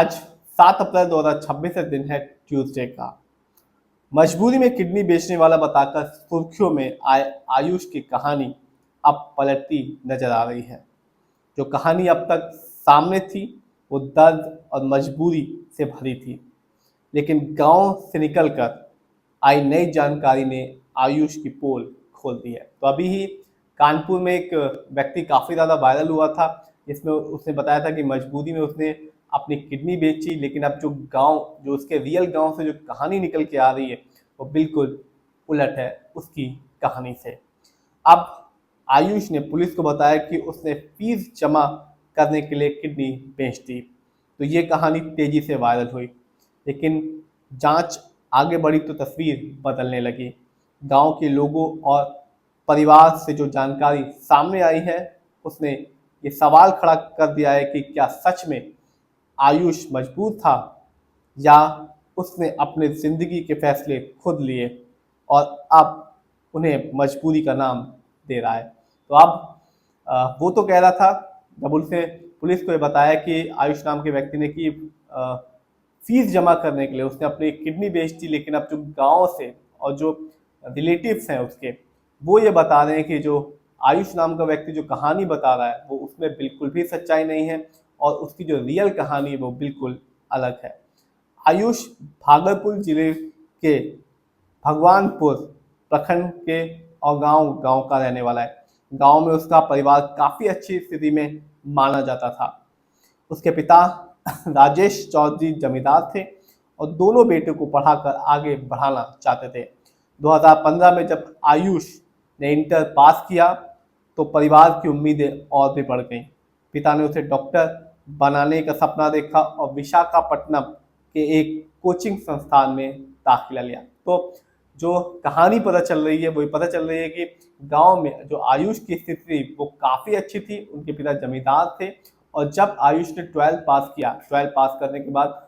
आज 7 अप्रैल 2026 का दिन है, ट्यूसडे का। मजबूरी में किडनी बेचने वाला बताकर सुर्खियों में आए आयुष की कहानी अब पलटती नजर आ रही है। जो कहानी अब तक सामने थी वो दर्द और मजबूरी से भरी थी, लेकिन गांव से निकलकर आई नई जानकारी ने आयुष की पोल खोल दी है। तो अभी ही कानपुर में एक व्यक्ति काफ़ी ज़्यादा वायरल हुआ था, जिसमें उसने बताया था कि मजबूरी में उसने अपनी किडनी बेची, लेकिन अब जो उसके रियल गांव से जो कहानी निकल के आ रही है वो बिल्कुल उलट है उसकी कहानी से। अब आयुष ने पुलिस को बताया कि उसने फीस जमा करने के लिए किडनी बेच दी। तो ये कहानी तेजी से वायरल हुई, लेकिन जांच आगे बढ़ी तो तस्वीर बदलने लगी। गांव के लोगों और परिवार से जो जानकारी सामने आई है, उसने ये सवाल खड़ा कर दिया है कि क्या सच में आयुष मजबूर था, या उसने अपने जिंदगी के फैसले खुद लिए और अब उन्हें मजबूरी का नाम दे रहा है। तो अब वो तो कह रहा था, जब उसने पुलिस को ये बताया कि आयुष नाम के व्यक्ति ने कि फीस जमा करने के लिए उसने अपनी किडनी बेच दी, लेकिन अब जो गांव से और जो रिलेटिव्स हैं उसके, वो ये बता रहे हैं कि जो आयुष नाम का व्यक्ति जो कहानी बता रहा है वो उसमें बिल्कुल भी सच्चाई नहीं है, और उसकी जो रियल कहानी है वो बिल्कुल अलग है। आयुष भागलपुर जिले के भगवानपुर प्रखंड के और गांव का रहने वाला है। गांव में उसका परिवार काफी अच्छी स्थिति में माना जाता था। उसके पिता राजेश चौधरी जमींदार थे और दोनों बेटों को पढ़ाकर आगे बढ़ाना चाहते थे। 2015 में जब आयुष ने इंटर पास किया तो परिवार की उम्मीदें और भी बढ़ गईं। पिता ने उसे डॉक्टर बनाने का सपना देखा और विशाखापट्टनम के एक कोचिंग संस्थान में दाखिला लिया। तो जो कहानी पता चल रही है वो पता चल रही है कि गांव में जो आयुष की स्थिति थी वो काफ़ी अच्छी थी। उनके पिता जमींदार थे, और जब आयुष ने 12 पास किया, 12 पास करने के बाद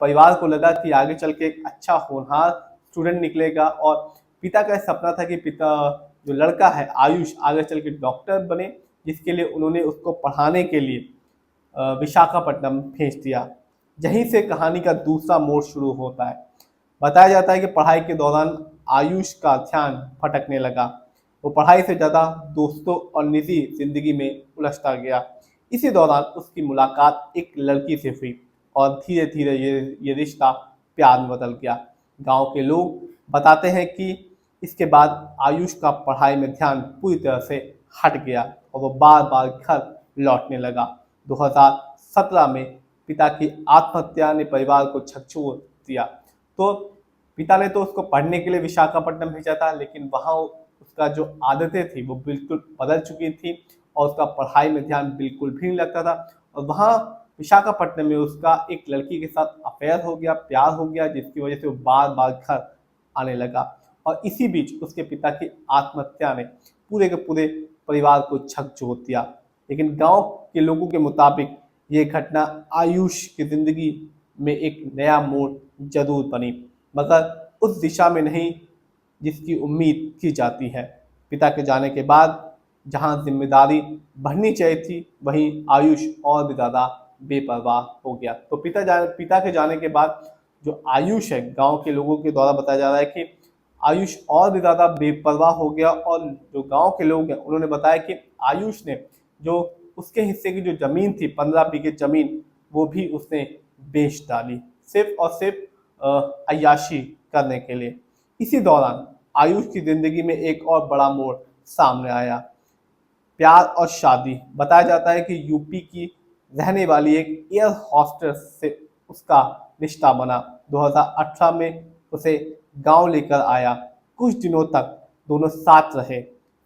परिवार को लगा कि आगे चल के एक अच्छा होनहार स्टूडेंट निकलेगा, और पिता का सपना था कि पिता जो लड़का है आयुष आगे चल के डॉक्टर बने, जिसके लिए उन्होंने उसको पढ़ाने के लिए विशाखापट्टनम भेज दिया। यहीं से कहानी का दूसरा मोड़ शुरू होता है। बताया जाता है कि पढ़ाई के दौरान आयुष का ध्यान भटकने लगा। वो पढ़ाई से ज़्यादा दोस्तों और निजी जिंदगी में उलझता गया। इसी दौरान उसकी मुलाकात एक लड़की से हुई और धीरे धीरे ये रिश्ता प्यार में बदल गया। गांव के लोग बताते हैं कि इसके बाद आयुष का पढ़ाई में ध्यान पूरी तरह से हट गया और वो बार बार घर लौटने लगा। 2017 में पिता की आत्महत्या ने परिवार को झकझोर दिया। तो पिता ने तो उसको पढ़ने के लिए विशाखापट्टनम भेजा था, लेकिन वहाँ उसका जो आदतें थी वो बिल्कुल बदल चुकी थी और उसका पढ़ाई में ध्यान बिल्कुल भी नहीं लगता था। और वहाँ विशाखापट्टनम में उसका एक लड़की के साथ अफेयर हो गया, प्यार हो गया, जिसकी वजह से वो बार बार घर आने लगा। और इसी बीच उसके पिता की आत्महत्या ने पूरे के पूरे परिवार को झकझोर दिया। लेकिन गांव के लोगों के मुताबिक ये घटना आयुष की जिंदगी में एक नया मोड़ जरूर बनी, मगर उस दिशा में नहीं जिसकी उम्मीद की जाती है। पिता के जाने के बाद जहां जिम्मेदारी बढ़नी चाहिए थी, वहीं आयुष और भी ज़्यादा बेपरवाह हो गया। तो पिता के जाने के बाद जो आयुष है, गांव के लोगों के द्वारा बताया जा रहा है कि आयुष और भी ज़्यादा बेपरवाह हो गया, और जो गांव के लोग हैं उन्होंने बताया कि आयुष ने जो उसके हिस्से की जो ज़मीन थी, 15 बीघे ज़मीन, वो भी उसने बेच डाली, सिर्फ और सिर्फ अय्याशी करने के लिए। इसी दौरान आयुष की ज़िंदगी में एक और बड़ा मोड़ सामने आया, प्यार और शादी। बताया जाता है कि यूपी की रहने वाली एक एयर हॉस्टेस से उसका रिश्ता बना। 2018 में उसे गांव लेकर आया। कुछ दिनों तक दोनों साथ रहे,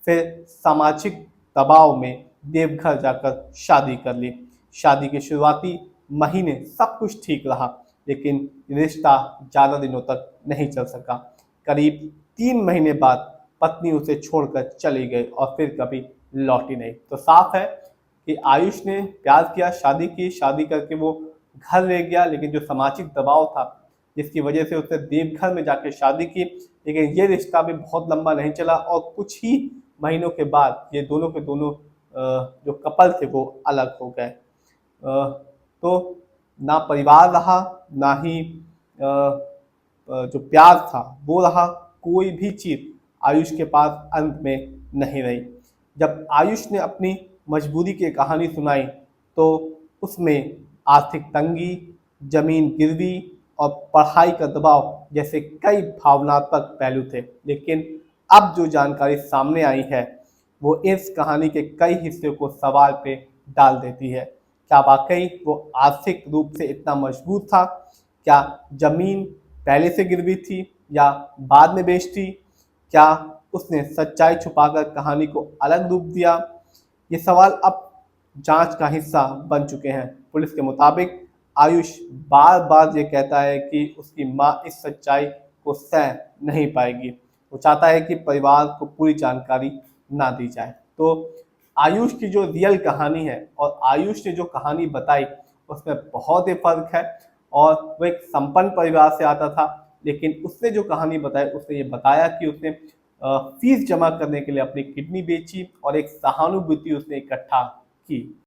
फिर सामाजिक दबाव में देवघर जाकर शादी कर ली। शादी के शुरुआती महीने सब कुछ ठीक रहा, लेकिन रिश्ता ज़्यादा दिनों तक नहीं चल सका। करीब 3 महीने बाद पत्नी उसे छोड़कर चली गई और फिर कभी लौटी नहीं। तो साफ है कि आयुष ने प्यार किया, शादी की, शादी करके वो घर ले गया, लेकिन जो सामाजिक दबाव था जिसकी वजह से उसने देवघर में जाके शादी की, लेकिन ये रिश्ता भी बहुत लंबा नहीं चला और कुछ ही महीनों के बाद ये दोनों के दोनों जो कपल थे वो अलग हो गए। तो ना परिवार रहा, ना ही जो प्यार था वो रहा, कोई भी चीज आयुष के पास अंत में नहीं रही। जब आयुष ने अपनी मजबूरी की कहानी सुनाई तो उसमें आर्थिक तंगी, जमीन गिरवी और पढ़ाई का दबाव जैसे कई भावनात्मक पहलू थे। लेकिन अब जो जानकारी सामने आई है वो इस कहानी के कई हिस्से को सवाल पे डाल देती है। क्या वाकई वो आर्थिक रूप से इतना मजबूत था? क्या जमीन पहले से गिरवी थी या बाद में बेची? क्या उसने सच्चाई छुपाकर कहानी को अलग रूप दिया? ये सवाल अब जांच का हिस्सा बन चुके हैं। पुलिस के मुताबिक आयुष बार बार ये कहता है कि उसकी मां इस सच्चाई को सह नहीं पाएगी। वो चाहता है कि परिवार को पूरी जानकारी ना दी जाए। तो आयुष की जो रियल कहानी है और आयुष ने जो कहानी बताई उसमें बहुत ही फर्क है। और वो एक संपन्न परिवार से आता था, लेकिन उसने जो कहानी बताई उसने ये बताया कि उसने फीस जमा करने के लिए अपनी किडनी बेची और एक सहानुभूति उसने इकट्ठा की।